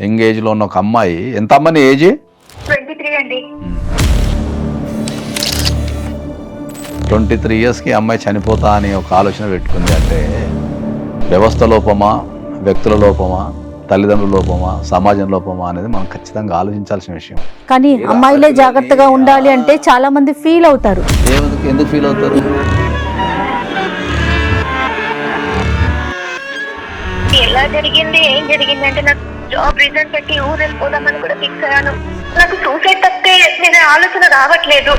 Young age లో ఉన్న ఒక అమ్మాయి, ఎంత అమ్మని ఏజ్? 23 అండి. 23 ఇయర్స్కి అమ్మాయి చనిపోతా అని ఒక ఆలోచన పెట్టుకుంది అంటే వ్యవస్థ లోపమా, వ్యక్తుల లోపమా, తల్లిదండ్రుల లోపమా, సమాజం లోపమా అనేది మనం ఖచ్చితంగా ఆలోచించాల్సిన విషయం. కానీ అమ్మాయిలే జాగ్రత్తగా ఉండాలి అంటే చాలా మంది ఫీల్ అవుతారు. ఎందుకు ఫీల్ అవుతారు? ఎలా జరిగింది, ఏం జరిగింది అంటే నాకు జాబ్ రిజైన్ పెట్టి ఊరు వెళ్ళిపోదామని కూడా ఫిక్స్ అయ్యాను. నాకు సూసైడ్ తప్పితే నేను ఆలోచన రావట్లేదు.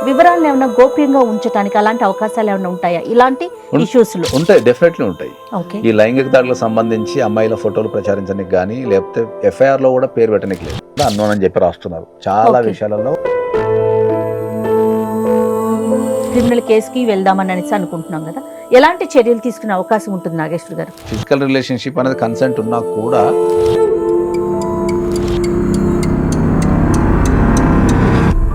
వివరాలను ఏమైనా గోప్యంగా ఉంచడానికి అలాంటి అవకాశాలు ఏమైనా ఉంటాయా? ఇలాంటి ఇష్యూస్ ఉంటాయి, డెఫినెట్లీ ఉంటాయి. ఓకే. ఈ లైంగిక దాడులకు సంబంధించి అమ్మాయిల ఫోటోలు ప్రచారించడానికి కానీ, లేకపోతే ఎఫ్ఐఆర్ లో కూడా పేరు పెట్టడానికి లేదు, అన్నోన్ అని చెప్పి రాస్తున్నారు చాలా విషయాలలో. క్రిమినల్ కేసుకి వెళ్దామని అనేసి అనుకుంటున్నాం కదా, ఎలాంటి చర్యలు తీసుకునే అవకాశం ఉంటుంది నాగేశ్వర్ గారు? ఫిజికల్ రిలేషన్షిప్ అనేది కన్సెంట్ ఉన్నా కూడా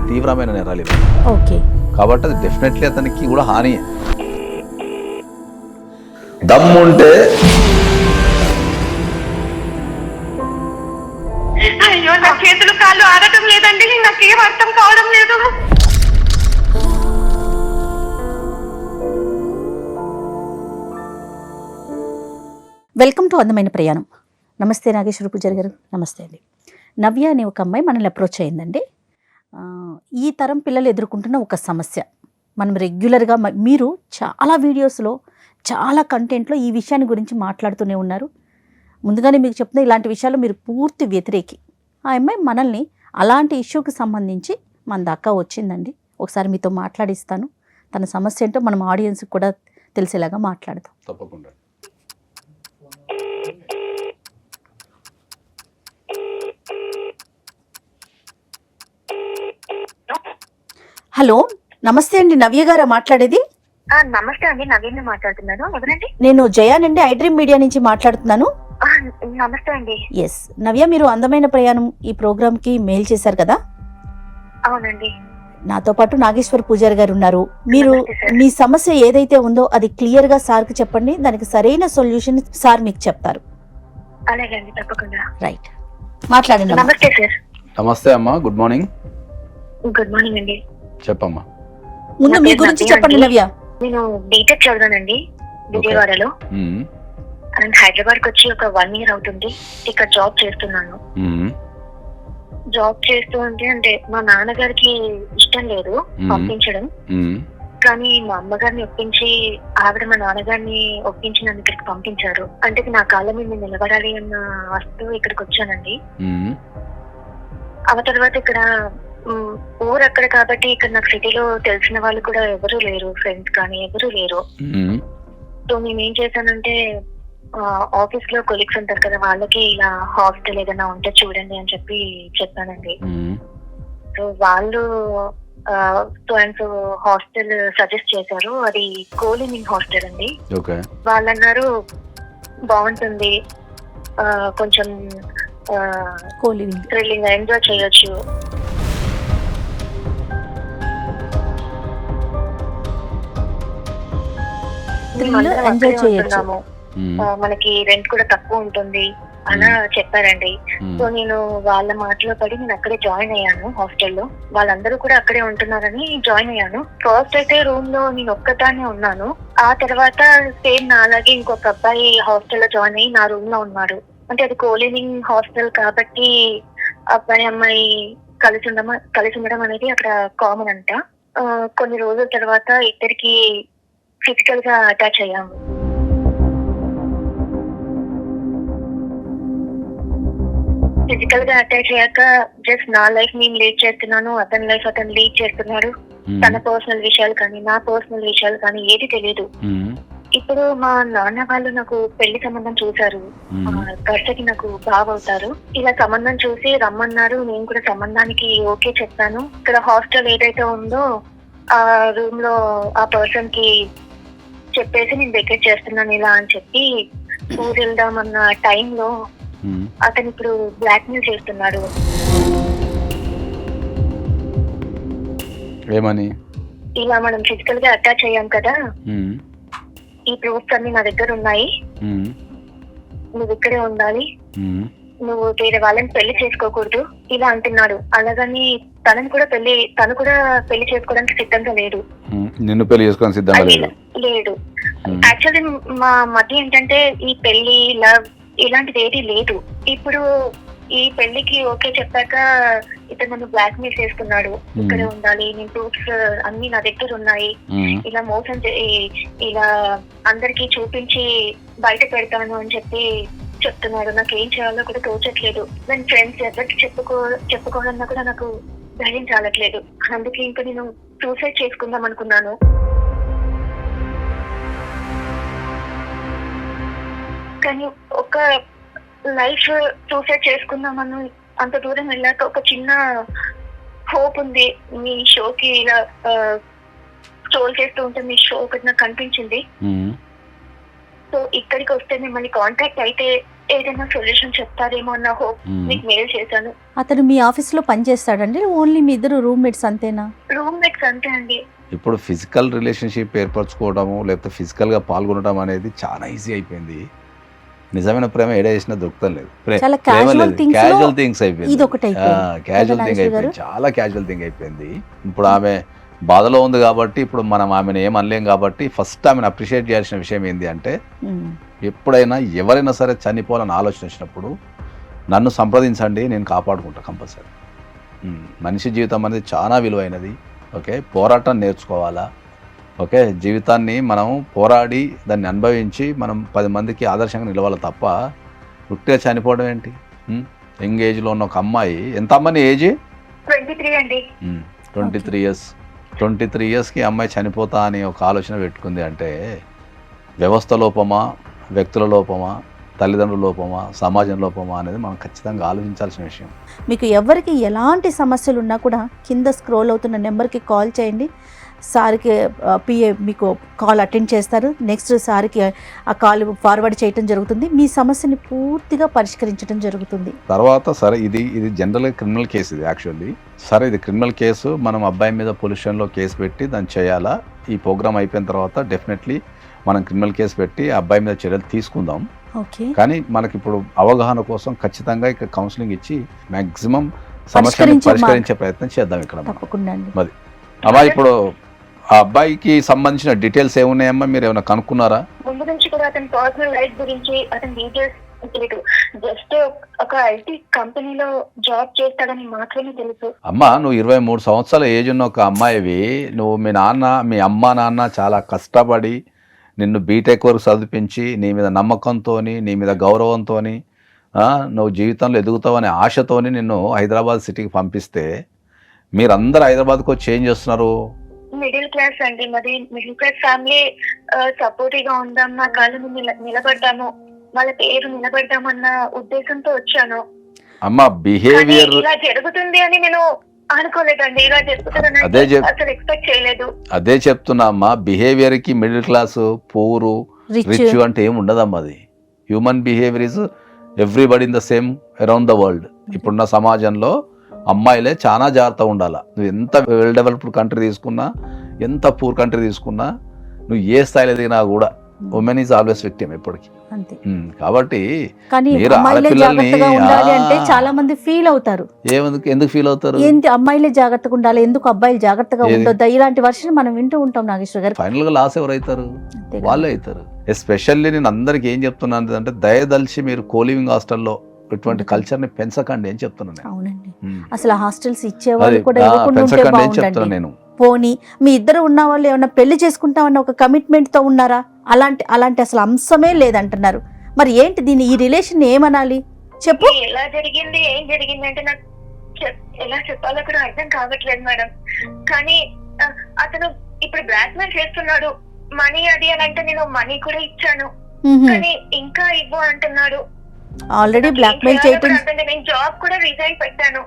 తీవ్రమైన నేరాలు ఇవి. ఓకే. కాబట్టి అది డెఫినెట్లీ అతనికి కూడా హాని. దమ్ముంటే అయ్యో నా చేతులు కాళ్ళు ఆడటం లేదండి, నాకేం అర్థం కావడం లేదు. వెల్కమ్ టు అందమైన ప్రయాణం. నమస్తే నాగేశ్వర పూజారి గారు. నమస్తే అండి. నవ్య అనే ఒక అమ్మాయి మనల్ని అప్రోచ్ అయిందండి. ఈ తరం పిల్లలు ఎదుర్కొంటున్న ఒక సమస్య. మనం రెగ్యులర్గా మీరు చాలా వీడియోస్లో, చాలా కంటెంట్లో ఈ విషయాన్ని గురించి మాట్లాడుతూనే ఉన్నారు. ముందుగానే మీకు చెప్తున్నా, ఇలాంటి విషయాలు మీరు పూర్తి వ్యతిరేకి. ఆ అమ్మాయి మనల్ని అలాంటి ఇష్యూకి సంబంధించి మన దాకా వచ్చిందండి. ఒకసారి మీతో మాట్లాడిస్తాను. తన సమస్య ఏంటో మనం ఆడియన్స్కి కూడా తెలిసేలాగా మాట్లాడదాం. తప్పకుండా. హలో, నమస్తే అండి. నవ్య గారా మాట్లాడేది? నమస్తే అండి, నవీన్ మాట్లాడుతున్నాను. ఎవరండి? నేను జయానండి, ఐడ్రీమ్ మీడియా నుంచి మాట్లాడుతున్నాను. నమస్తే అండి. ఎస్ నవ్య, మీరు అందమైన ప్రయాణం ఈ ప్రోగ్రామ్కి మెయిల్ చేశారు కదా? అవునండి. నాతో పాటు నాగేశ్వర్ పూజారి గారు ఉన్నారు. మీరు మీ సమస్య ఏదైతే ఉందో అది క్లియర్గా సార్కి చెప్పండి, దానికి సరైన సొల్యూషన్ సార్ మీకు చెప్తారు. అలాగే అండి, తప్పకుండా. రైట్, మాట్లాడండి. నమస్తే సార్. నమస్తే అమ్మా, గుడ్ మార్నింగ్. గుడ్ మార్నింగ్ అండి. చెప్పమ్మా. ముందు మీ గురించి చెప్పండి నవ్య. నేను బీటెక్ చదివానండి విజయవాడలో. అండ్ హైదరాబాద్ కి వచ్చి ఒక 1 year అవుతుంది. ఇక్కడ జాబ్ చేస్తున్నాను. జాబ్ చేస్తూ ఉంటే అంటే మా నాన్నగారికి ఇష్టం లేదు పంపించడం, కానీ మా అమ్మగారిని ఒప్పించి ఆవిడ మా నాన్నగారిని ఒప్పించి నన్ను ఇక్కడికి పంపించారు. అంటే నా కాళ్ళ మీద నిలబడాలి అన్న వస్తూ ఇక్కడికి వచ్చానండి. ఆ తర్వాత ఇక్కడ ఊరు అక్కడ కాబట్టి ఇక్కడ నాకు సిటీలో తెలిసిన వాళ్ళు కూడా ఎవరు లేరు, ఫ్రెండ్స్ కానీ ఎవరు లేరు. సో నేనేం చేశానంటే ఆఫీస్ లో కొలీగ్స్ ఉంటారు కదా, వాళ్ళకి ఇలా హాస్టల్ ఏదైనా ఉంటే చూడండి అని చెప్పి చెప్పానండి. సో వాళ్ళు so and so hostel suggest చేశారు. అది కోలివింగ్ హాస్టల్ అండి. వాళ్ళు అన్నారు బాగుంటుంది, కొంచెం థ్రిల్లింగ్ ఎంజాయ్ చేయొచ్చు. మనకి రెంట్ కూడా తక్కువ ఉంటుంది అలా చెప్పారండి. సో నేను వాళ్ళ మాటలో పడి నేను అక్కడే జాయిన్ అయ్యాను హాస్టల్లో. వాళ్ళందరూ కూడా అక్కడే ఉంటున్నారని జాయిన్ అయ్యాను. ఫస్ట్ అయితే రూమ్ లో నేను ఒక్కదాన్నే ఉన్నాను. ఆ తర్వాత సేమ్ నా అలాగే ఇంకొక అబ్బాయి హాస్టల్లో జాయిన్ అయ్యి నా రూమ్ లో ఉన్నాడు. అంటే అది కోలివింగ్ హాస్టల్ కాబట్టి అబ్బాయి అమ్మాయి కలిసి ఉండడం అనేది అక్కడ కామన్ అంట. కొన్ని రోజుల తర్వాత ఇద్దరికి ఫిజికల్ గా అటాచ్ అయ్యాము. ఫిజికల్ గా అటాచ్ అయ్యాక జస్ట్ నా లైఫ్ నేను లీడ్ చేస్తున్నాను, అతని లైఫ్ అతను లీడ్ చేస్తున్నాడు. తన పర్సనల్ విషయాలు కానీ నా పర్సనల్ విషయాలు కానీ ఏది తెలియదు. ఇప్పుడు మా నాన్న వాళ్ళు నాకు పెళ్లి సంబంధం చూసారు, ఖర్చుకి నాకు బాగవుతారు. ఇలా సంబంధం చూసి రమ్మన్నారు. నేను కూడా సంబంధానికి ఓకే చెప్పాను. ఇక్కడ హాస్టల్ ఏదైతే ఉందో ఆ రూమ్ లో ఆ పర్సన్ కి చెప్పేసి నేను వెకేట్ చేస్తున్నాను ఇలా అని చెప్పి ఊరు వెళ్దామన్న టైంలో అతను ఇప్పుడు బ్లాక్ మెయిల్ చేస్తున్నాడు. ఏమని? ఇలా మనం ఫిజికల్ గా అటాచ్ అయ్యాం కదా, ఈ ప్రూఫ్స్ అన్ని నా దగ్గర ఉన్నాయి, నువ్వు ఇక్కడే ఉండాలి, నువ్వు వేరే వాళ్ళని పెళ్లి చేసుకోకూడదు ఇలా అంటున్నాడు. అలాగని తను కూడా పెళ్లి చేసుకోవడానికి సిద్ధంగా లేడు. నిన్ను పెళ్లి చేసుకోవడానికి సిద్ధంగా లేడు. యాక్చువల్లీ మా మధ్య ఏంటంటే ఈ పెళ్లి లవ్ ఇలాంటిది ఏది లేదు. ఇప్పుడు ఈ పెళ్లికి ఓకే చెప్పాక ఇతను నన్ను బ్లాక్ మెయిల్ చేస్తున్నాడు, ఇక్కడే ఉండాలి, నేను ప్రూఫ్స్ అన్ని నా దగ్గర ఉన్నాయి, ఇలా మోసం ఇలా అందరికి చూపించి బయట పెడతాను అని చెప్తున్నాడు. నాకు ఏం చేయాలో కూడా తోచట్లేదు. నేను ఫ్రెండ్స్ ఎవరికి చెప్పుకోవాలన్నా కూడా నాకు ధైర్యం చాలట్లేదు. అందుకే ఇంకా నేను సూసైడ్ చేసుకుందాం అనుకున్నాను. కానీ ఒక లైఫ్ సూసైడ్ చేసుకుందామని అంత దూరం వెళ్ళాక ఒక చిన్న హోప్ ఉంది. మీ షోకి ఇలా స్ట్రోల్ చేస్తూ ఉంటే మీ షో ఒకటి నాకు కనిపించింది. సో ఇక్కడికి వస్తే మిమ్మల్ని కాంటాక్ట్ అయితే ఏదైనా సొల్యూషన్ చెప్తారేమో అన్న హోప్ మీకు మెయిల్ చేశాను. అతను మీ ఆఫీస్ లో పనిచేస్తాడండి? ఓన్లీ మీ ఇద్దరు రూమ్మేట్స్ అంతేనా? రూమ్మేట్స్ అంతే అండి. ఇప్పుడు ఫిజికల్ రిలేషన్షిప్ ఏర్పరచుకోవడము లేకపోతే ఫిజికల్ గా పాల్గొనడం అనేది చాలా ఈజీ అయిపోయింది. నిజమైన ప్రేమ ఏడా చేసినా దొరుకుతలేదు. క్యాజువల్ థింగ్స్ అయిపోయింది, చాలా క్యాజువల్ థింగ్ అయిపోయింది. ఇప్పుడు ఆమె బాధలో ఉంది కాబట్టి ఇప్పుడు మనం ఆమెను ఏం అనలేం కాబట్టి ఫస్ట్ ఆమెను అప్రిషియేట్ చేయాల్సిన విషయం ఏంటి అంటే, ఎప్పుడైనా ఎవరైనా సరే చనిపోవాలని ఆలోచన వచ్చినప్పుడు నన్ను సంప్రదించండి, నేను కాపాడుకుంటా కంపల్సరీ. మనిషి జీవితం అనేది చాలా విలువైనది. ఓకే, పోరాటం నేర్చుకోవాలా. ఓకే, జీవితాన్ని మనం పోరాడి దాన్ని అనుభవించి మనం 10 మందికి ఆదర్శంగా నిలవాలి తప్ప ఉట్టిగా చనిపోవడం ఏంటి? యంగ్ ఏజ్లో ఉన్న ఒక అమ్మాయి, ఎంత అమ్మాయి ఏజ్? 23 అండి. 23 ఇయర్స్. 23 ఇయర్స్కి అమ్మాయి చనిపోతా అని ఒక ఆలోచన పెట్టుకుంది అంటే వ్యవస్థ లోపమా, వ్యక్తుల లోపమా, తల్లిదండ్రుల లోపమా, సమాజం లోపమా అనేది మనం ఖచ్చితంగా ఆలోచించాల్సిన విషయం. మీకు ఎవరికి ఎలాంటి సమస్యలు ఉన్నా కూడా కింద స్క్రోల్ అవుతున్న నెంబర్కి కాల్ చేయండి. సార్కి పిఏ మీకు కాల్ అటెండ్ చేస్తారు. నెక్స్ట్ సార్కి ఆ కాల్ ఫార్వర్డ్ చేయడం జరుగుతుంది. మీ సమస్యని పూర్తిగా పరిష్కరించడం జరుగుతుంది. తర్వాత సరే ఇది జనరల్గా క్రిమినల్ కేసు. ఇది యాక్చువల్లీ సరే ఇది క్రిమినల్ కేసు. మనం అబ్బాయి మీద పొల్యూషన్లో కేసు పెట్టి దాన్ని చేయాలా? ఈ ప్రోగ్రామ్ అయిపోయిన తర్వాత డెఫినెట్లీ మనం క్రిమినల్ కేసు పెట్టి అబ్బాయి మీద చర్యలు తీసుకుందాం. కానీ మనకి ఇప్పుడు అవగాహన కోసం ఖచ్చితంగా ఇక్కడ కౌన్సిలింగ్ ఇచ్చి మ్యాక్సిమం సమస్యను పరిష్కరించే ప్రయత్నం చేద్దాం ఇక్కడ. మరి అమ్మా, ఇప్పుడు ఆ అబ్బాయికి సంబంధించిన డీటెయిల్స్ ఏమున్నాయమ్మా? మీరు ఏమైనా కనుక్కున్నారా? ముందు నుంచి కూడా అతని పర్సనల్ లైఫ్ గురించి అతని డీటెయిల్స్ తెలియదు. జస్ట్ ఒక ఐటీ కంపెనీలో జాబ్ చేస్తాడని మాత్రమే తెలుసు. అమ్మా, నువ్వు 23 సంవత్సరాల ఏజ్ ఉన్న ఒక అమ్మాయివి. నువ్వు మీ అమ్మ నాన్న చాలా కష్టపడి నిన్ను బీటెక్ వరకు చదివించి నీ మీద నమ్మకంతో, నీ మీద గౌరవంతో, నువ్వు జీవితంలో ఎదుగుతావనే ఆశతోని నిన్ను హైదరాబాద్ సిటీకి పంపిస్తే మీరందరూ హైదరాబాద్కు వచ్చి ఏం చేస్తున్నారు? మిడిల్ క్లాస్ అండి, మరి మిడిల్ క్లాస్ ఫ్యామిలీ సపోర్టివ్ గా ఉందాం, నా కాళ్ళ మీద నిలబడ్డాము, వాళ్ళ పేరు నిలబడ్డామన్న ఉద్దేశంతో వచ్చాను. అమ్మా, బిహేవియర్ ఇలా జరుగుతుంది అని నేను అనుకోలేదండి. ఇలా జరుగుతుందని అసలు ఎక్స్పెక్ట్ చేయలేదు. అదే చెప్తున్నా అమ్మా, బిహేవియర్ కి మిడిల్ క్లాస్, పూర్, రిచ్ అంటే ఏమి ఉండదమ్మా. అది human behaviour is everybody in the same around the world. ఇప్పుడున్న సమాజంలో అమ్మాయిలే చాలా జాగ్రత్తగా ఉండాలా. నువ్వు ఎంత వెల్ డెవలప్డ్ కంట్రీ తీసుకున్నా, ఎంత పూర్ కంట్రీ తీసుకున్నా, నువ్వు ఏ స్థాయిలో ఎదిగినా కూడా ఉమెన్ ఈజ్ ఆల్వేస్ విక్టిమ్ ఎప్పటికీ. కాబట్టి చాలా మంది ఫీల్ అవుతారు. ఎందుకు ఫీల్ అవుతారు? ఏంటి అమ్మాయిలే జాగ్రత్తగా ఉండాలి, ఎందుకు అబ్బాయిలు జాగ్రత్తగా ఉండొద్దా? ఇలాంటి వర్షం మనం వింటూ ఉంటాం నాగేశ్వర గారు. ఫైనల్ గా లాస్ ఎవరు అవుతారు? వాళ్ళే అవుతారు. ఎస్పెషల్లీ నేను అందరికి ఏం చెప్తున్నాను అంటే, దయదలిచి మీరు కోలివింగ్ హాస్టల్లో ఇటువంటి కల్చర్ ని పెంచకండి అని చెప్తున్నాను. అవునండి, అసలు హాస్టల్స్ ఇచ్చేవాళ్ళు కూడా చెప్తున్నాను నేను. పోనీ మీ ఇద్దరు ఉన్న వాళ్ళు ఏమన్నా పెళ్లి చేసుకుంటామన్న ఒక కమిట్మెంట్ తో ఉన్నారా? అలాంటి అసలు అంశమే లేదంటున్నారు. మరి ఏంటి దీన్ని, ఈ రిలేషన్ ఏమనాలి చెప్పు? ఎలా జరిగింది, ఏం జరిగింది అంటే నాకు ఎలా చెప్పాలో కూడా అర్థం కావట్లేదు మేడం. కానీ అతను ఇప్పుడు బ్లాక్ మెయిల్ చేస్తున్నాడు. మనీ అది అని అంటే నేను మనీ కూడా ఇచ్చాను, కానీ ఇంకా ఇవ్వు అంటున్నాడు. ఆల్రెడీ బ్లాక్ మెయిల్ చేయటం. నేను జాబ్ కూడా రిజైన్ పెట్టాను.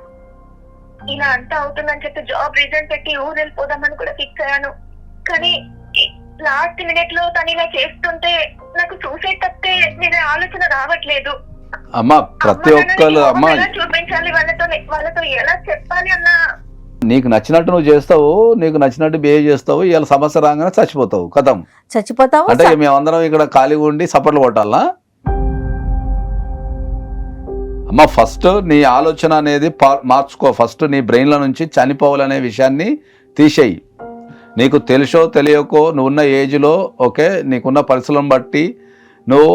ఇలా అంతా అవుతుందని చెప్పి జాబ్ రిజైన్ పెట్టి ఊరు వెళ్ళిపోదామని కూడా ఫిక్స్ అయ్యాను. కానీ లాస్ట్ మినిట్ లో తను ఇలా చేస్తుంటే నాకు సూసైడ్ తప్పితే నేను ఆలోచన రావట్లేదు. అమ్మా, ప్రతి ఒక్కరు ఎలా చూపించాలి, వాళ్ళతో ఎలా చెప్పాలి అన్న నీకు నచ్చినట్టు నువ్వు చేస్తావు, నీకు నచ్చినట్టు బిహేవ్ చేస్తావు, ఇవాళ సమస్య రాగానే చచ్చిపోతావు, కథం. చచ్చిపోతావు. అంటే మేమందరం ఇక్కడ ఖాళీగా ఉండి సపోర్ట్లు కొట్టాలా? అమ్మ ఫస్ట్ నీ ఆలోచన అనేది మార్చుకో. ఫస్ట్ నీ బ్రెయిన్ల నుంచి చనిపోవాలనే విషయాన్ని తీసేయి. నీకు తెలుసో తెలియకో నువ్వున్న ఏజ్లో ఓకే, నీకున్న పరిస్థితులను బట్టి నువ్వు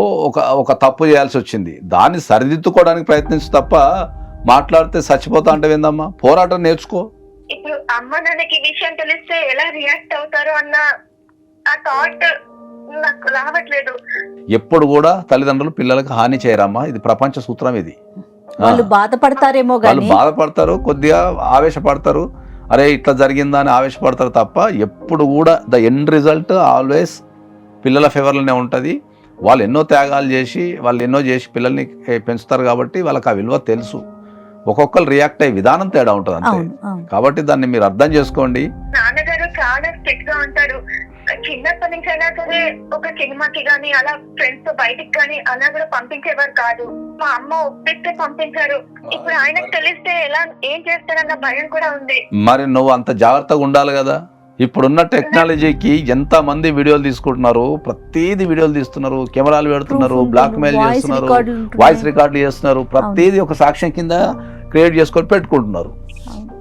ఒక తప్పు చేయాల్సి వచ్చింది, దాన్ని సరిదిద్దుకోవడానికి ప్రయత్నించు తప్ప మాట్లాడితే చచ్చిపోతా అంటే ఏందమ్మా? పోరాటం నేర్చుకో. ఇప్పుడు అమ్మ నాన్నకి విషయం తెలిస్తే ఎలా రియాక్ట్ అవుతారో అన్న ఆ థాట్ నాకు రావట్లేదు. ఎప్పుడు కూడా తల్లిదండ్రులు పిల్లలకు హాని చేయరమ్మా, ఇది ప్రపంచ సూత్రం. ఇది వాళ్ళు బాధపడతారేమో, వాళ్ళు బాధపడతారు, కొద్దిగా ఆవేశపడతారు, అరే ఇట్లా జరిగిందా అని ఆవేశపడతారు తప్ప ఎప్పుడు కూడా ద ఎండ్ రిజల్ట్ ఆల్వేస్ పిల్లల ఫేవర్లోనే ఉంటుంది. వాళ్ళు ఎన్నో త్యాగాలు చేసి పిల్లల్ని పెంచుతారు కాబట్టి వాళ్ళకి ఆ విలువ తెలుసు. ఒక్కొక్కరు రియాక్ట్ అయ్యే విధానం తేడా ఉంటుంది అంతే. కాబట్టి దాన్ని మీరు అర్థం చేసుకోండి. నాన్నగారు చాలా స్ట్రిక్ట్ గా ఉంటారు. చిన్నప్పటి నుంచి అయినా సరే ఒక సినిమాకి గానీ అలా ఫ్రెండ్స్ తో బయటికి గానీ అలా కూడా పంపించేవారు కాదు. మా అమ్మ ఒప్పిస్తే పంపించారు. ఇప్పుడు ఆయనకు తెలిస్తే ఎలా ఏం చేస్తారన్న భయం కూడా ఉంది. మరి నువ్వు అంత జాగ్రత్తగా ఉండాలి కదా. ఇప్పుడున్న టెక్నాలజీకి ఎంత మంది వీడియోలు తీసుకుంటున్నారు, ప్రతిదీ వీడియోలు తీస్తున్నారు, కెమెరాలు పెడుతున్నారు, బ్లాక్ మెయిల్ చేస్తున్నారు, వాయిస్ రికార్డులు చేస్తున్నారు, ప్రతిదీ ఒక సాక్ష్యం కింద క్రియేట్ చేసుకొని పెట్టుకుంటున్నారు.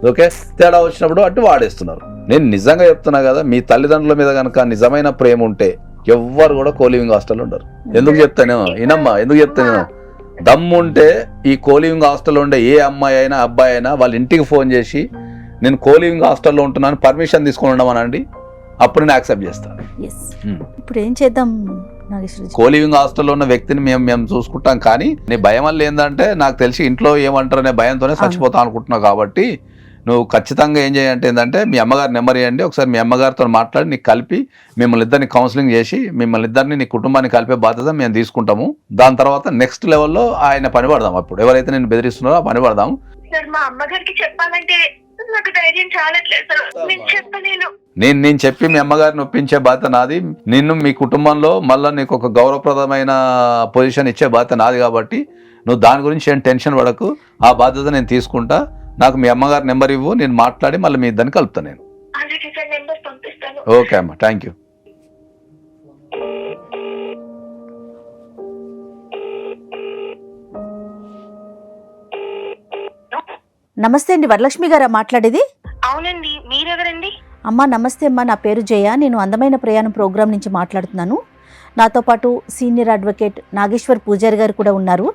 ఓకే, తేడా వచ్చినప్పుడు అటు వాడేస్తున్నారు. నేను నిజంగా చెప్తున్నా కదా, మీ తల్లిదండ్రుల మీద కనుక నిజమైన ప్రేమ ఉంటే ఎవ్వరు కూడా కోలివింగ్ హాస్టల్ ఉండరు. ఎందుకు చెప్తాను ఇనమ్మా, ఎందుకు చెప్తాను, దమ్ము ఉంటే ఈ కోలివింగ్ హాస్టల్లో ఉండే ఏ అమ్మాయి అయినా అబ్బాయి అయినా వాళ్ళ ఇంటికి ఫోన్ చేసి నేను కోలివింగ్ హాస్టల్లో ఉంటున్నాను పర్మిషన్ తీసుకొని ఉండమనండి, అప్పుడు నేను యాక్సెప్ట్ చేస్తాను. ఇప్పుడు ఏం చేద్దాం? కోలివింగ్ హాస్టల్లో ఉన్న వ్యక్తిని మేము చూసుకుంటాం, కానీ నీ భయం వల్ల ఏంటంటే నాకు తెలిసి ఇంట్లో ఏమంటారనే భయంతోనే చచ్చిపోతాం అనుకుంటున్నావు. కాబట్టి నువ్వు ఖచ్చితంగా ఏం చేయంటే ఏంటంటే మీ అమ్మగారి నెంబర్ ఇవ్వండి, ఒకసారి మీ అమ్మగారితో మాట్లాడి నీకు కలిపి మిమ్మల్ని ఇద్దరిని కౌన్సిలింగ్ చేసి మిమ్మల్ని ఇద్దరిని నీ కుటుంబాన్ని కలిపే బాధ్యత మేము తీసుకుంటాము. దాని తర్వాత నెక్స్ట్ లెవెల్లో ఆయన పని పడదాం. అప్పుడు ఎవరైతే నేను బెదిరిస్తున్నారో ఆ పని పడదాం. మా అమ్మగారికి చెప్పాలంటే నాకు ధైర్యం చాలట్లేదు. నేను చెప్పలేను. నేను చెప్పి మీ అమ్మగారిని ఒప్పించే బాధ్యత నాది. నిన్ను మీ కుటుంబంలో మళ్ళీ నీకు ఒక గౌరవప్రదమైన పొజిషన్ ఇచ్చే బాధ్యత నాది. కాబట్టి నువ్వు దాని గురించి ఏం టెన్షన్ పడకు, ఆ బాధ్యత నేను తీసుకుంటా. నాకు మీ అమ్మగారి నెంబర్ ఇవ్వు, నేను మాట్లాడి మళ్ళీ మీ ఇద్దరిని కలుపుతాను నేను. ఓకే అమ్మా, థ్యాంక్ యూ. నమస్తే అండి, వరలక్ష్మి గారా మాట్లాడేది? అవునండి, మీరెవరండి? అమ్మా నమస్తే అమ్మా, నా పేరు జయ, నేను అందమైన ప్రయాణం ప్రోగ్రాం నుంచి మాట్లాడుతున్నాను. నాతో పాటు సీనియర్ అడ్వకేట్ నాగేశ్వర్ పూజారి గారు కూడా ఉన్నారు.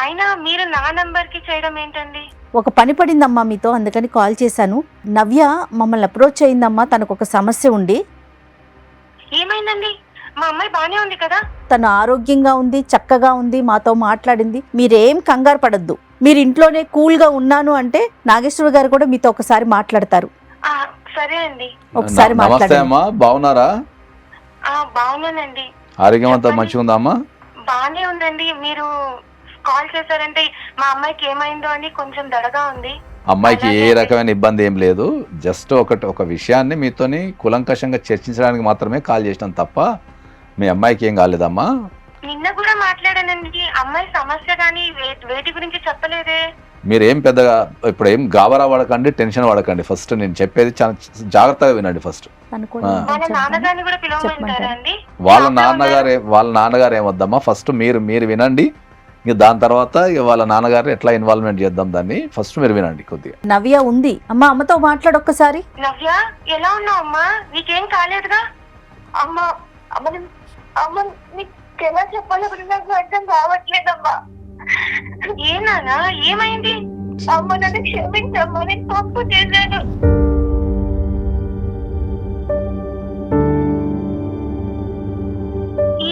అయినా మీరు నా నంబర్ కి చేయడం ఏంటండి? ఒక పని పడిందమ్మా మీతో, అందుకని కాల్ చేశాను. నవ్య మమ్మల్ని అప్రోచ్ అయిందమ్మా, తనకు ఒక సమస్య ఉండి. ఏమైందండి? మా అమ్మాయి బానే ఉంది కదా? తను ఆరోగ్యంగా ఉంది, చక్కగా ఉంది, మాతో మాట్లాడింది. మీరేం కంగారు పడద్దు, మీరు ఇంట్లోనే కూల్గా ఉన్నాను అంటే నాగేశ్వర గారు కూడా మీతో ఒకసారి మాట్లాడతారు. సరే అండి, ఒకసారి మాట్లాడమ్మా. బాగున్నారా? బాగున్నానండి. ఆరోగ్యం అంతా మంచిగా ఉందా అమ్మా? బానే ఉందండి. మీరు కాల్ చేశారంటే మా అమ్మాయికి ఏమైందో అని కొంచెం దడగా ఉంది. అమ్మాయికి ఏ రకమైన ఇబ్బంది ఏం లేదు. జస్ట్ ఒక విషయాన్ని మీతోని కులంకషంగా చర్చించడానికి మాత్రమే కాల్ చేసినాం తప్ప మీ అమ్మాయికి ఏం కాలేదమ్మా. నిన్న కూడా మాట్లాడానండి, అమ్మాయి సమస్య కానీ వేటి గురించి చెప్పలేదే. మీరేం పెద్దగా ఇప్పుడు ఏం గాబరా పడకండి, టెన్షన్ పడకండి. ఫస్ట్ నేను చెప్పేది చాలా జాగ్రత్తగా వినండి. ఫస్ట్ వాళ్ళ నాన్నగారు ఏమొద్దమ్మా, ఫస్ట్ మీరు వినండి. ఇంక దాని తర్వాత వాళ్ళ నాన్నగారు ఎట్లా ఇన్వాల్వ్మెంట్ చేద్దాం దాన్ని, ఫస్ట్ మీరు వినండి కొద్దిగా. నవ్య ఉంది అమ్మా, అమ్మతో మాట్లాడు ఒక్కసారి. నవ్య, ఎలా ఉన్నావు అమ్మా? నీకేం కాలేదుగా? అమ్మ నీకెలా చెప్పాలో నాకు అర్థం కావట్లేదమ్మా. ఏనా ఏమైంది? అమ్మ నన్ను క్షమించమ్మా, నేను తప్పు చేశాను.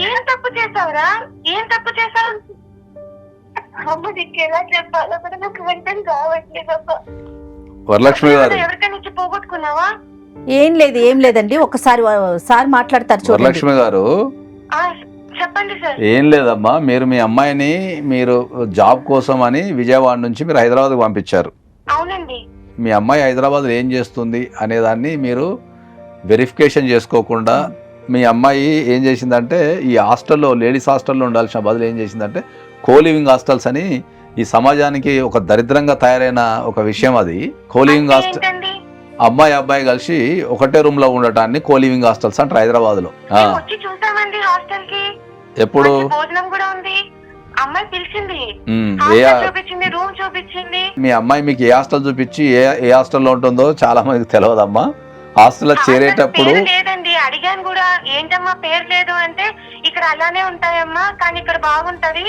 ఏం తప్పు చేసావురా? ఏం తప్పు చేసావు? అమ్మ నీకు ఎలా చెప్పాలో కూడా నాకు అర్థం కావట్లేదమ్మా. వరలక్ష్మి గారు, ఎవరికైనా పోగొట్టుకున్నావా? ఏం లేదండి, ఒకసారి మాట్లాడతారు. వరలక్ష్మి గారు చెప్పండి సార్. ఏం లేదమ్మా, మీరు మీ అమ్మాయిని మీరు జాబ్ కోసం అని విజయవాడ నుంచి మీరు హైదరాబాద్కి పంపించారు. అవునండి. మీ అమ్మాయి హైదరాబాద్లో ఏం చేస్తుంది అనేదాన్ని మీరు వెరిఫికేషన్ చేసుకోకుండా మీ అమ్మాయి ఏం చేసిందంటే ఈ హాస్టల్లో, లేడీస్ హాస్టల్లో ఉండాల్సిన బదులు ఏం చేసిందంటే కోలివింగ్ హాస్టల్స్ అని ఈ సమాజానికి ఒక దరిద్రంగా తయారైన ఒక విషయం అది. కోలివింగ్ హాస్టల్ అమ్మాయి అబ్బాయి కలిసి ఒకటే రూమ్ లో ఉండటాన్ని కోలివింగ్ హాస్టల్స్ అంటారు హైదరాబాద్ లో. మేము వచ్చి చూసామండి హాస్టల్ కి. ఎప్పుడు మంచి భోజనం కూడా ఉంది. అమ్మాయి పిలిచింది, ఏ హాస్టల్ చూపించింది, రూమ్ చూపించింది. మీ అమ్మాయి మీకు ఏ హాస్టల్ చూపించి ఏ హాస్టల్లో ఉంటుందో చాలా మందికి తెలియదమ్మా. హాస్టల్లో చేరేటప్పుడు పేరు లేదండి. అడిగాను కూడా, ఏంటమ్మా పేరు లేదు అంటే, ఇక్కడ అలానే ఉంటాయమ్మా కానీ ఇక్కడ బాగుంటది,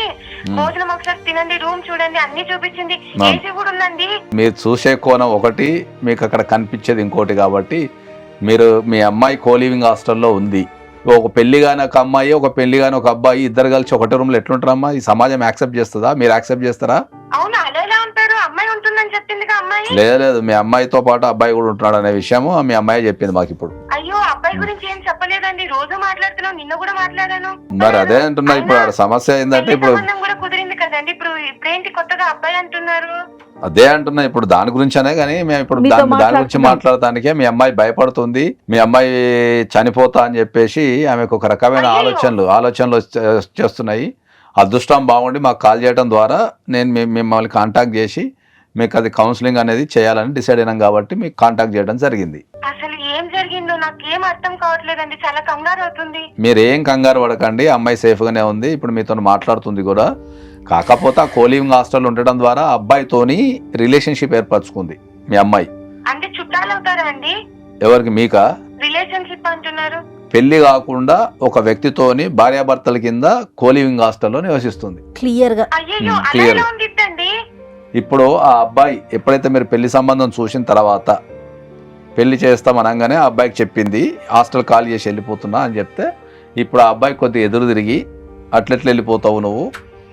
భోజనం ఒకసారి తినండి, రూమ్ చూడండి, అన్ని చూపించింది, ఏసీ కూడా ఉందండి. మీరు చూసే కోణం ఒకటి, మీకు అక్కడ కనిపించేది ఇంకోటి. కాబట్టి మీరు మీ అమ్మాయి కోలివింగ్ హాస్టల్లో ఉంది, ఒక పెళ్లి కాని ఒక అమ్మాయి ఒక పెళ్లి కాని ఒక అబ్బాయి ఇద్దరు కలిసి ఒకటే రూమ్ లో ఎట్లుంటారమ్మా? ఈ సమాజం యాక్సెప్ట్ చేస్తుందా? మీరు యాక్సెప్ట్ చేస్తారా? అవును, అలా ఎలా ఉంటారు? అమ్మాయి ఉంటుందని చెప్పింది అమ్మాయి. లేదు, మీ అమ్మాయితో పాటు అబ్బాయి కూడా ఉంటున్నాడు అనే విషయము మీ అమ్మాయి చెప్పింది మాకు ఇప్పుడు. అయ్యో, అబ్బాయి గురించి ఏం చెప్పలేదండి, రోజు మాట్లాడుతున్నావు, నిన్న కూడా మాట్లాడాను. మరి అదే అంటున్నా. ఇప్పుడు సమస్య ఏంటంటే ఇప్పుడు కూడా కుదిరింది కదండి, ఇప్పుడేంటి కొత్తగా అబ్బాయి అంటున్నారు? అదే అంటున్నా. ఇప్పుడు దాని గురించనే కానీ మేము ఇప్పుడు దాని గురించి మాట్లాడటానికే మీ అమ్మాయి భయపడుతుంది. మీ అమ్మాయి చనిపోతా అని చెప్పేసి ఆమెకు ఒక రకమైన ఆలోచనలు చేస్తున్నాయి. అదృష్టం బాగుండి మాకు కాల్ చేయడం ద్వారా నేను మిమ్మల్ని కాంటాక్ట్ చేసి మీకు అది కౌన్సిలింగ్ అనేది చేయాలని డిసైడ్ అయినాం కాబట్టి మీకు కాంటాక్ట్ చేయడం జరిగింది. అసలు ఏం జరిగిందో నాకేం అర్థం కావట్లేదండి, చాలా కంగారు అవుతుంది. మీరు ఏం కంగారు పడకండి, అమ్మాయి సేఫ్ గానే ఉంది, ఇప్పుడు మీతో మాట్లాడుతుంది కూడా. కాకపోతే ఆ కోలివింగ్ హాస్టల్ ఉండడం ద్వారా అబ్బాయితోని రిలేషన్షిప్ ఏర్పరచుకుంది మీ అమ్మాయి. అంటే చుట్టాలు అవుతారా అండి? ఎవరికి? మీకా? రిలేషన్షిప్ అంటున్నారు. పెళ్లి కాకుండా ఒక వ్యక్తితోని భార్యాభర్తల కింద కోలివింగ్ హాస్టల్లో నివసిస్తుంది. క్లియర్ గా. అయ్యో, అలా ఎలా ఉండిద్దండి? ఇప్పుడు ఆ అబ్బాయి ఎప్పుడైతే మీరు పెళ్లి సంబంధం చూసిన తర్వాత పెళ్లి చేస్తాం అనగానే ఆ అబ్బాయికి చెప్పింది హాస్టల్ ఖాళీ చేసి వెళ్ళిపోతున్నా అని చెప్తే, ఇప్పుడు ఆ అబ్బాయి కొద్దిగా ఎదురు తిరిగి అట్లెట్లు వెళ్ళిపోతావు నువ్వు,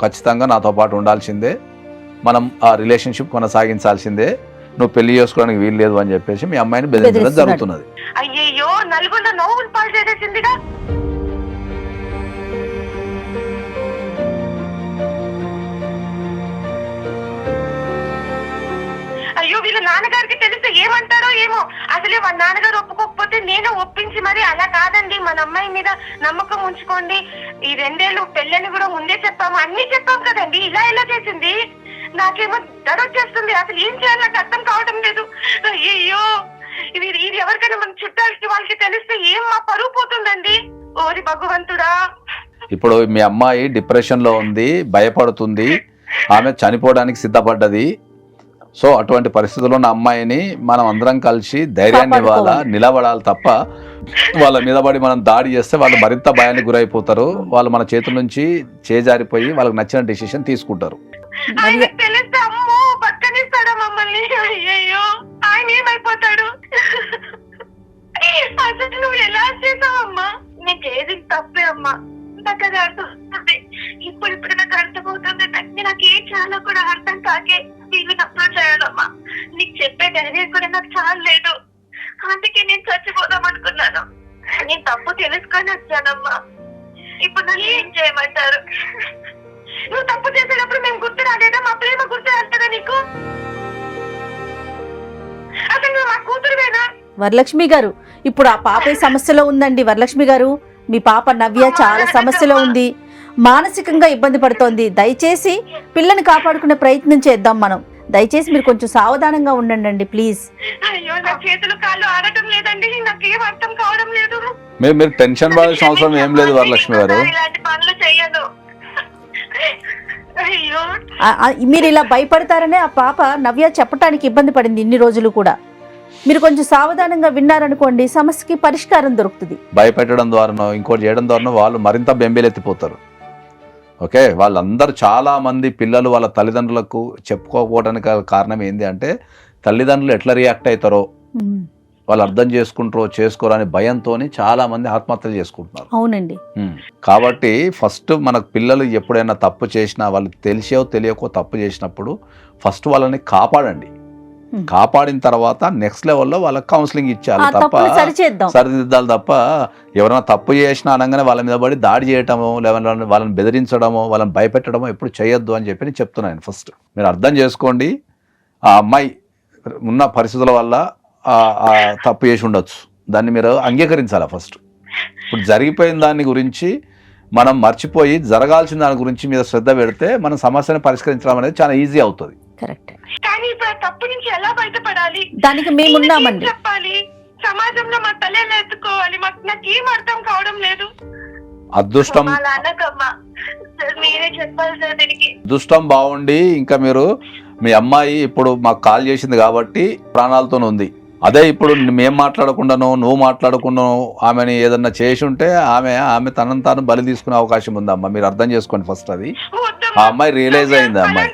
ఖచ్చితంగా నాతో పాటు ఉండాల్సిందే, మనం ఆ రిలేషన్షిప్ కొనసాగించాల్సిందే, నువ్వు పెళ్లి చేసుకోవడానికి వీలు లేదు అని చెప్పేసి మీ అమ్మాయిని బెదిరించడం జరుగుతున్నది. అయ్యో, నలుగురు నవ్వులు పాలు చేసేసిందిగా. అయ్యో, వీళ్ళ నాన్నగారికి తెలిస్తే ఏమంటారో ఏమో. అసలే వాళ్ళ నాన్నగారు ఒప్పుకోకపోతే నేను ఒప్పించి మరి, అలా కాదండి మన అమ్మాయి మీద నమ్మకం ఉంచుకోండి, ఈ 2 ఏళ్ళు పెళ్ళని కూడా ముందే చెప్పాము, అన్ని చెప్పాం కదండి, ఇలా ఎలా చేసింది? నాకేమో దడొచ్చేస్తుంది, అసలు ఏం చేయాలి నాకు అర్థం కావడం లేదు. అయ్యో, ఇది ఎవరికైనా మన చుట్టాలకి వాళ్ళకి తెలిస్తే ఏం మా పరువు పోతుందండి. ఓరి భగవంతుడా. ఇప్పుడు మీ అమ్మాయి డిప్రెషన్ లో ఉంది, భయపడుతుంది, ఆమె చనిపోవడానికి సిద్ధపడ్డది. సో అటువంటి పరిస్థితుల్లో ఉన్న అమ్మాయిని మనం అందరం కలిసి ధైర్యాన్ని ఇవ్వాలా, నిలబడాలి తప్ప వాళ్ళ మీద పడి మనం దాడి చేస్తే వాళ్ళు మరింత భయానికి గురైపోతారు. వాళ్ళు మన చేతుల నుంచి చేజారిపోయి వాళ్ళకి నచ్చిన డెసిషన్ తీసుకుంటారు. తెలిస్తే అమ్మో పక్కనిస్తాడా మమ్మల్ని? అయ్యో, ఆయన ఏమైపోతాడు? అసలు నువ్వు ఎలా చేసావమ్మా? నీకు ఏది తప్పే అమ్మా, నాకు అది అర్థమవుతుంది. ఇప్పుడు నాకు అర్థమవుతుంది. నాకు ఏం చాలా కూడా అర్థం కాకే వీళ్ళు అప్లోడ్ చేయడమ్మా. నీకు చెప్పే ధైర్యం కూడా నాకు చాలా లేదు, అందుకే నేను చచ్చిపోదాం అనుకున్నాను. నేను తప్పు తెలుసుకొని వచ్చానమ్మా. ఇప్పుడు నన్ను ఏం చేయమంటారు? నువ్వు తప్పు చేసేటప్పుడు మేము గుర్తు రాలేదా? మా ప్రేమ గుర్తు రాలేదా నీకు? అసలు నువ్వు మా కూతురువేనా? వరలక్ష్మి గారు, ఇప్పుడు ఆ పాప సమస్యలో ఉందండి. వరలక్ష్మి గారు, మీ పాప నవ్య చాలా సమస్యలో ఉంది, మానసికంగా ఇబ్బంది పడుతోంది. దయచేసి పిల్లని కాపాడుకునే ప్రయత్నం చేద్దాం మనం. దయచేసి మీరు కొంచెం సావధానంగా ఉండండి ప్లీజ్. అయ్యో, నా చేతులు కాళ్ళు ఆడటం లేదండి, నాకేం అర్థం కావడం లేదు. మీరు టెన్షన్ పడాల్సిన అవసరం ఏం లేదు వరలక్ష్మి గారు. ఇలాంటి పనులు చేయను. అయ్యో, మీరు ఇలా భయపడతారనే ఆ పాప నవ్య చెప్పటానికి ఇబ్బంది పడింది ఇన్ని రోజులు కూడా. మీరు కొంచెం సావధానంగా విన్నారనుకోండి, సమస్యకి పరిష్కారం దొరుకుతుంది. భయపెట్టడం ద్వారానో ఇంకోటి చేయడం ద్వారానో వాళ్ళు మరింత బెంబేలెత్తిపోతారు. ఓకే, వాళ్ళందరూ చాలా మంది పిల్లలు వాళ్ళ తల్లిదండ్రులకు చెప్పుకోకపోవడానికి కారణం ఏంటి అంటే, తల్లిదండ్రులు ఎట్లా రియాక్ట్ అవుతారో, వాళ్ళు అర్థం చేసుకోరో అని భయంతో చాలా మంది ఆత్మహత్యలు చేసుకుంటున్నారు. అవునండి. కాబట్టి ఫస్ట్ మనకు పిల్లలు ఎప్పుడైనా తప్పు చేసినా, వాళ్ళు తెలియకో తప్పు చేసినప్పుడు ఫస్ట్ వాళ్ళని కాపాడండి. కాపాడిన తర్వాత నెక్స్ట్ లెవెల్లో వాళ్ళకి కౌన్సిలింగ్ ఇచ్చాలి తప్ప, సరిదిద్దాలి తప్ప, ఎవరైనా తప్పు చేసినా అనగానే వాళ్ళ మీద పడి దాడి చేయటమో, వాళ్ళని బెదిరించడమో, వాళ్ళని భయపెట్టడమో ఎప్పుడు చేయొద్దు అని చెప్పి నేను చెప్తున్నాను. ఫస్ట్ మీరు అర్థం చేసుకోండి, ఆ అమ్మాయి ఉన్న పరిస్థితుల వల్ల తప్పు చేసి ఉండొచ్చు, దాన్ని మీరు అంగీకరించాలి. ఫస్ట్ ఇప్పుడు జరిగిపోయిన దాని గురించి మనం మర్చిపోయి జరగాల్సిన దాని గురించి మీద శ్రద్ధ పెడితే మనం సమస్యను పరిష్కరించడం అనేది చాలా ఈజీ అవుతుంది. కరెక్ట్. కానీ ఇప్పుడు ఆ తప్పు నుంచి ఎలా బయటపడాలి? దానికి మేము ఉన్నామండి. ఏం చెప్పాలి? సమాజంలో మా తల్లిని ఎత్తుకోవాలి. నాకేం అర్థం కావడం లేదు. అదృష్టం మా నాన్నకమ్మ సార్ మీరే చెప్పాలి సార్ దీనికి. అదృష్టం బాగుండి ఇంకా మీరు మీ అమ్మాయి ఇప్పుడు మాకు కాల్ చేసింది కాబట్టి ప్రాణాలతోనే ఉంది. అదే ఇప్పుడు మేము మాట్లాడకుండానో నువ్వు మాట్లాడకుండానో ఆమెని ఏదన్నా చేసి ఉంటే ఆమె తనను తాను బలి తీసుకునే అవకాశం ఉందమ్మా. మీరు అర్థం చేసుకోండి ఫస్ట్. అది ఆ అమ్మాయి రియలైజ్ అయింది. అమ్మాయి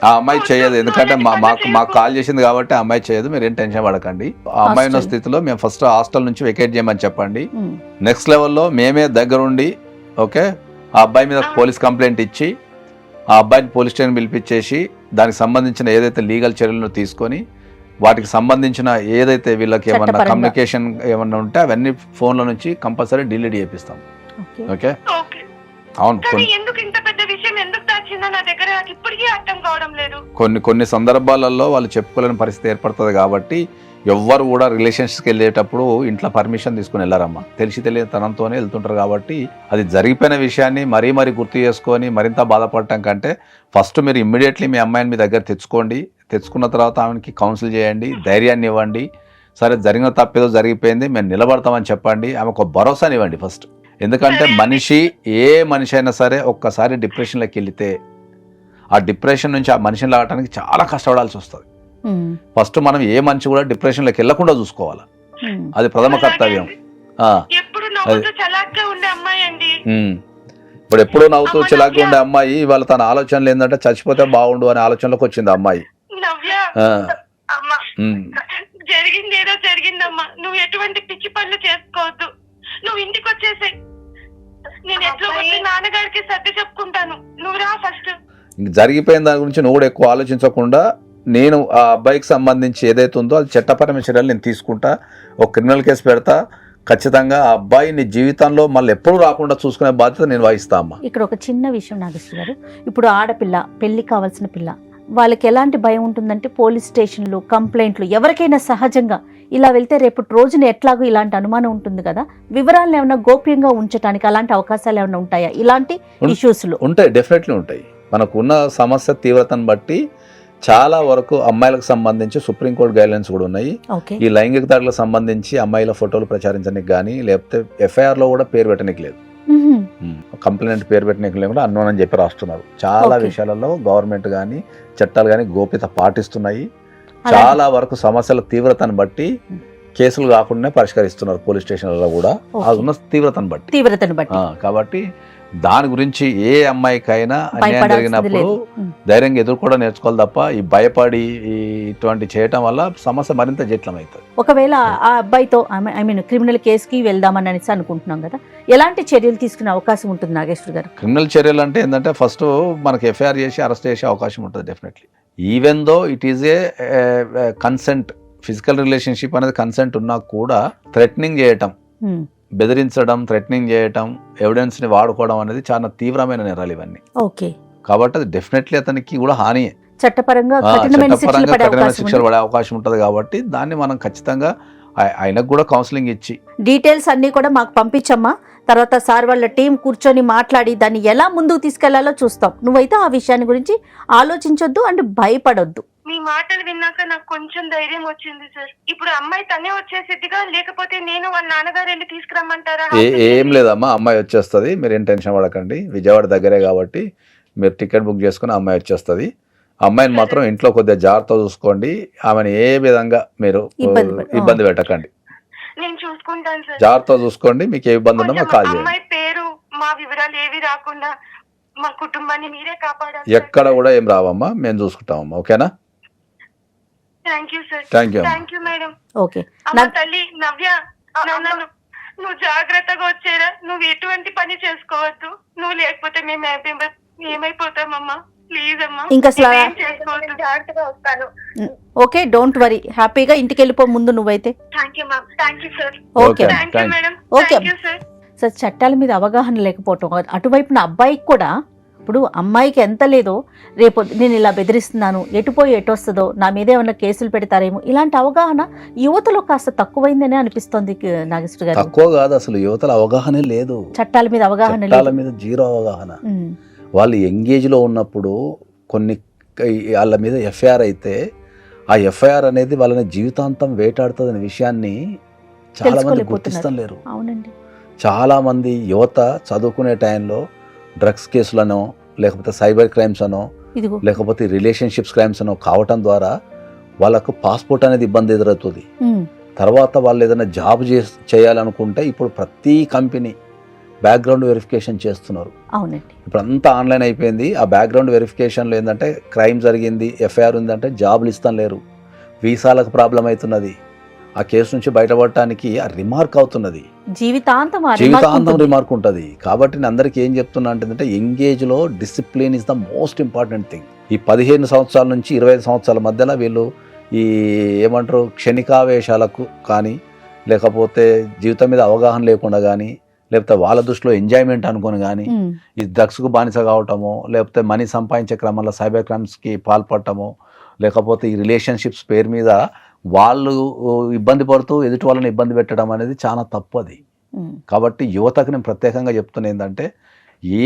ఆ అమ్మాయి చేయదు, ఎందుకంటే మాకు కాల్ చేసింది కాబట్టి ఆ అమ్మాయి చేయదు. మీరు ఏం టెన్షన్ పడకండి. ఆ అమ్మాయి ఉన్న స్థితిలో మేము ఫస్ట్ హాస్టల్ నుంచి వెకేట్ చేయమని చెప్పండి. నెక్స్ట్ లెవెల్లో మేమే దగ్గరుండి ఓకే ఆ అబ్బాయి మీద పోలీస్ కంప్లైంట్ ఇచ్చి ఆ అబ్బాయిని పోలీస్ స్టేషన్ పిలిపించేసి దానికి సంబంధించిన ఏదైతే లీగల్ చర్యలను తీసుకొని వాటికి సంబంధించిన ఏదైతే వీళ్ళకి ఏమన్నా కమ్యూనికేషన్ ఏమన్నా ఉంటే అవన్నీ ఫోన్ల నుంచి కంపల్సరీ డిలీట్ చేపిస్తాం. ఓకే అవును. కొన్ని సందర్భాలలో వాళ్ళు చెప్పుకోలేని పరిస్థితి ఏర్పడుతుంది కాబట్టి ఎవ్వరు కూడా రిలేషన్షిప్కి వెళ్ళేటప్పుడు ఇంట్లో పర్మిషన్ తీసుకుని వెళ్ళారమ్మా. తెలియని తనంతోనే వెళ్తుంటారు కాబట్టి అది జరిగిపోయిన విషయాన్ని మరీ గుర్తు చేసుకొని మరింత బాధపడటం కంటే ఫస్ట్ మీరు ఇమ్మీడియట్లీ మీ అమ్మాయిని మీ దగ్గర తెచ్చుకోండి. తెచ్చుకున్న తర్వాత ఆమెకి కౌన్సిల్ చేయండి, ధైర్యాన్ని ఇవ్వండి. సరే జరిగిన తప్పేదో జరిగిపోయింది, మేము నిలబడతామని చెప్పండి. ఆమెకు భరోసాని ఇవ్వండి ఫస్ట్. ఎందుకంటే ఏ మనిషి అయినా సరే ఒక్కసారి డిప్రెషన్లోకి వెళితే ఆ డిప్రెషన్ నుంచి ఆ మనిషిని లాగటానికి చాలా కష్టపడాల్సి వస్తుంది. ఫస్ట్ మనం ఏ మనిషి కూడా డిప్రెషన్లోకి వెళ్లకుండా చూసుకోవాలి. అది ప్రథమ కర్తవ్యం. ఇప్పుడు ఎప్పుడూ నవ్వుతూ చిలాకి ఉండే అమ్మాయి ఇవాళ తన ఆలోచనలు ఏంటంటే చచ్చిపోతే బాగుండు అనే ఆలోచనలోకి వచ్చింది అమ్మాయి. జరిగింది ఏదో జరిగిందమ్మా, నువ్వు ఎటువంటి పిచ్చి పనులు చేసుకోవద్దు. నువ్వు ఇంటికి వచ్చేసాయి, నేను ఎట్లా నాన్నగారికి సర్ది చెప్పుకుంటాను. నువ్వు రా ఫస్ట్. జరిగిపోయిన దాని గురించి నువ్వు కూడా ఎక్కువ ఆలోచించకుండా నేను ఆ అబ్బాయికి సంబంధించి ఏదైతే ఉందో అది చట్టపరమైన చర్యలు నేను తీసుకుంటా, ఒక క్రిమినల్ కేసు పెడతా. ఖచ్చితంగా ఆ అబ్బాయి నీ జీవితంలో మళ్ళీ ఎప్పుడు రాకుండా చూసుకునే బాధ్యత నేను వహిస్తా అమ్మా. ఇక్కడ ఒక చిన్న విషయం నాగేశ్వర గారు, ఇప్పుడు ఆడపిల్ల పెళ్లి కావాల్సిన పిల్ల వాళ్ళకి ఎలాంటి భయం ఉంటుందంటే పోలీస్ స్టేషన్లు కంప్లైంట్లు ఎవరికైనా సహజంగా ఇలా వెళ్తే రేపు రోజున ఎట్లాగో ఇలాంటి అనుమానం ఉంటుంది కదా. వివరాలను ఏమైనా గోప్యంగా ఉంచడానికి అలాంటి అవకాశాలు ఏమైనా ఉంటాయా? ఇలాంటి ఇష్యూస్లు ఉంటాయి, డెఫినెట్లీ ఉంటాయి. మనకున్న సమస్య తీవ్రతను బట్టి చాలా వరకు అమ్మాయిలకు సంబంధించి సుప్రీంకోర్టు గైడ్లైన్స్ కూడా ఉన్నాయి. ఈ లైంగిక దాడులకు సంబంధించి అమ్మాయిల ఫోటోలు ప్రచారించడానికి కానీ లేకపోతే ఎఫ్ఐఆర్ లో కూడా పేరు పెట్టడానికి లేదు, కంప్లైంట్ పేరు పెట్టడానికి లేకుండా అన్నోన్ అని చెప్పి రాస్తున్నారు. చాలా విషయాలలో గవర్నమెంట్ కానీ చట్టాలు కానీ గోప్యత పాటిస్తున్నాయి. చాలా వరకు సమస్యల తీవ్రతను బట్టి కేసులు కాకుండా పరిష్కరిస్తున్నారు పోలీస్ స్టేషన్లలో కూడా, అది ఉన్న తీవ్రతను బట్టి. కాబట్టి దాని గురించి ఏ అమ్మాయికైనా అన్యాయం జరిగినప్పుడు ధైర్యంగా ఎదుర్కోవడం నేర్చుకోవాలి తప్ప ఈ భయపడి ఇటువంటి చేయటం వల్ల సమస్య మరింత జటిలమవుతుంది. ఒకవేళ ఆ అబ్బాయితో క్రిమినల్ కేసుకి వెళ్దామని అనేసి అనుకుంటున్నాం కదా, ఎలాంటి చర్యలు తీసుకునే అవకాశం ఉంటుంది నాగేశ్వర్ గారు? క్రిమినల్ చర్యలు అంటే ఏంటంటే ఫస్ట్ మనకి ఎఫ్ఐఆర్ చేసి అరెస్ట్ చేసే అవకాశం ఉంటుంది definitely. Even though it is a consent, physical relationship అనేది కన్సెంట్ ఉన్నా కూడా థ్రెటనింగ్ చేయటం, బెదిరించడం, థ్రెటనింగ్ చేయటం, ఎవిడెన్స్ ని వాడుకోవడం అనేది చాలా తీవ్రమైన నేరాలు ఇవన్నీ. కాబట్టి అది డెఫినెట్లీ అతనికి కూడా హానియే. చట్టపరంగా కఠినమైన శిక్షలు పడే అవకాశం ఉంటుంది. కాబట్టి దాన్ని మనం ఖచ్చితంగా ఆయనకు కూడా కౌన్సిలింగ్ ఇచ్చి డీటెయిల్స్ అన్ని కూడా మాకు పంపించమ్మా. తర్వాత సార్ వాళ్ళ టీం కూర్చొని మాట్లాడి దాన్ని ఎలా ముందుకు తీసుకెళ్లాలో చూస్తాం. నువ్వైతే ఆ విషయాన్ని గురించి ఆలోచించొద్దు అంటే భయపడొద్దు. మీ మాటలు విన్నాక నాకు కొంచెం ధైర్యం వచ్చింది సార్. ఇప్పుడు అమ్మాయి తనే వచ్చేసిద్దిగా, లేకపోతే నేను వాళ్ళ నాన్నగారు వెళ్ళి తీసుకురమ్మంటారా? ఏం లేదమ్మా, అమ్మాయి వచ్చేస్తుంది. మీరు ఏం టెన్షన్ పడకండి. విజయవాడ దగ్గరే కాబట్టి మీరు టికెట్ బుక్ చేసుకుని అమ్మాయి వచ్చేస్తుంది. అమ్మాయిని మాత్రం ఇంట్లో కొద్దిగా జాగ్రత్త చూసుకోండి. ఆమెను ఏ విధంగా మీరు ఇబ్బంది పెట్టకండి. నేను చూసుకుంటాను సార్. జాగ్రత్త చూసుకోండి. మీకు ఏ ఇబ్బంది ఉన్నా మాకు కాల్ చేయండి. అమ్మాయి పేరు మా వివరాలు ఏవి రాకుండా మా కుటుంబాన్ని మీరే కాపాడాలి. ఎక్కడ కూడా ఏం రావమ్మా, మేము చూసుకుంటామమ్మా. ఓకేనా? Thank you sir. Thank you madam. Okay తల్లి నవ్య, నువ్వు జాగ్రత్తగా వచ్చేరా. నువ్వు ఎటువంటి పని చేసుకోవద్దు. నువ్వు లేకపోతే మేము ఏమైపోతామమ్మా. ప్లీజ్ అమ్మా, ఇంకా జాగ్రత్తగా వస్తాను. Okay, don't worry. హ్యాపీగా ఇంటికి వెళ్ళిపో ముందు నువ్వైతే. Thank you ma'am. Thank you sir. Okay madam. Okay sir. చట్టాల మీద అవగాహన లేకపోవటం, అటువైపున అబ్బాయికి కూడా ఇప్పుడు అమ్మాయికి ఎంత లేదో రేపు నేను ఇలా బెదిరిస్తున్నాను, ఎటుపోయి ఎటొస్తుందో, నా మీద ఏమైనా కేసులు పెడతారేమో, ఇలాంటి అవగాహన యువతలో కాస్త తక్కువైందని అనిపిస్తోంది నాగేశ్వర గారు. తక్కువ కాదు, అసలు యువతలో అవగాహన లేదు. చట్టాల మీద అవగాహన, చట్టాల మీద జీరో అవగాహన. వాళ్ళు ఎంగేజ్లో ఉన్నప్పుడు కొన్ని వాళ్ళ మీద ఎఫ్ఐఆర్ అయితే ఆ ఎఫ్ఐఆర్ అనేది వాళ్ళని జీవితాంతం వేటాడుతుంది అనే విషయాన్ని చాలామంది గుర్తిస్తాం లేరు. అవునండి. చాలామంది యువత చదువుకునే టైంలో డ్రగ్స్ కేసులనో లేకపోతే సైబర్ క్రైమ్స్ అనో ఇదిగో లేకపోతే రిలేషన్షిప్స్ క్రైమ్స్ అనో కావటం ద్వారా వాళ్ళకు పాస్పోర్ట్ అనేది ఇబ్బంది ఎదురవుతుంది. తర్వాత వాళ్ళు ఏదైనా జాబ్ చేయాలనుకుంటే ఇప్పుడు ప్రతి కంపెనీ బ్యాక్గ్రౌండ్ వెరిఫికేషన్ చేస్తున్నారు. అవునండి. ఇప్పుడు అంతా ఆన్లైన్ అయిపోయింది. ఆ బ్యాక్గ్రౌండ్ వెరిఫికేషన్లో ఏంటంటే క్రైమ్ జరిగింది, ఎఫ్ఐఆర్ ఉందంటే జాబులు ఇస్తాం లేరు, వీసాలకు ప్రాబ్లం అవుతున్నది, ఆ కేసు నుంచి బయటపడటానికి ఆ రిమార్క్ అవుతున్నది, జీవితాంతం రిమార్క్ ఉంటుంది. కాబట్టి నేను అందరికీ ఏం చెప్తున్నా అంటే ఎంగేజ్లో discipline is the most important thing. ఈ 15 సంవత్సరాల నుంచి 25 సంవత్సరాల మధ్యలో వీళ్ళు ఈ ఏమంటారు క్షణికావేశాలకు కానీ లేకపోతే జీవితం మీద అవగాహన లేకుండా కానీ లేకపోతే వాళ్ళ దృష్టిలో ఎంజాయ్మెంట్ అనుకుని కానీ ఈ డ్రగ్స్కు బానిస కావటమో లేకపోతే మనీ సంపాదించే క్రమంలో సైబర్ క్రైమ్స్కి పాల్పడటమో లేకపోతే ఈ రిలేషన్షిప్స్ పేరు మీద వాళ్ళు ఇబ్బంది పడుతూ ఎదుటి వాళ్ళని ఇబ్బంది పెట్టడం అనేది చాలా తప్పు అది. కాబట్టి యువతకు నేను ప్రత్యేకంగా చెప్తున్నా ఏంటంటే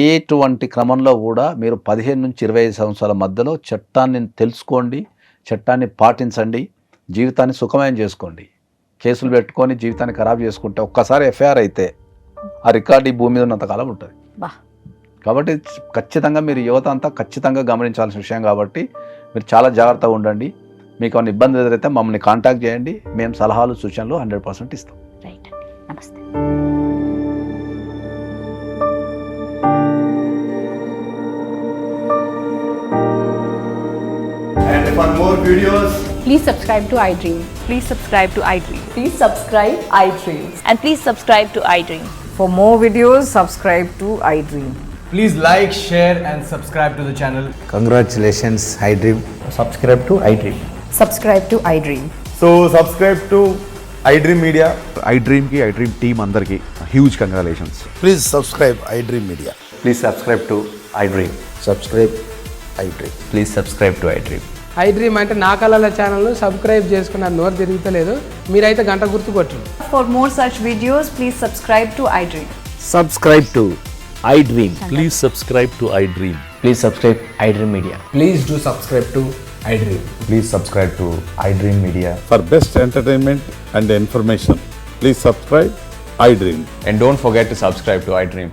ఎటువంటి క్రమంలో కూడా మీరు 15 నుంచి 25 సంవత్సరాల మధ్యలో చట్టాన్ని తెలుసుకోండి, చట్టాన్ని పాటించండి, జీవితాన్ని సుఖమయం చేసుకోండి. కేసులు పెట్టుకొని జీవితాన్ని ఖరాబ్ చేసుకుంటే ఒక్కసారి ఎఫ్ఐఆర్ అయితే ఆ రికార్డు ఈ భూమి మీద ఉన్నంతకాలం ఉంటుంది. కాబట్టి ఖచ్చితంగా మీరు యువత అంతా ఖచ్చితంగా గమనించాల్సిన విషయం. కాబట్టి మీరు చాలా జాగ్రత్తగా ఉండండి. మీకు ఏమైనా ఇబ్బంది ఎదురైతే మమ్మల్ని కాంటాక్ట్ చేయండి. మేము సలహాలు సూచనలు 100% ఇస్తాం. రైట్ అండి. నమస్తే. And for more videos, Please subscribe to iDream. Please subscribe to iDream. Please subscribe iDream. And please subscribe to iDream. For more videos, subscribe to iDream. please like, share and subscribe to the channel. Congratulations, iDream. Subscribe to iDream. Subscribe to iDream. So subscribe to iDream Media. iDream ki iDream team andarki huge congratulations. Please subscribe iDream Media. Please subscribe to iDream. Subscribe iDream. Please subscribe to iDream. iDream అంటే నా కళల ఛానల్ను subscribe చేసుకున్న నోరు తిరుగుతలేదు, మీరైతే గంట గుర్తు కొట్టండి. For more such videos, please subscribe to iDream. Subscribe to iDream. Please subscribe to iDream. Please subscribe iDream Media. Please do subscribe to iDream. Please subscribe to iDream Media. For best entertainment and information, please subscribe iDream. And don't forget to subscribe to iDream.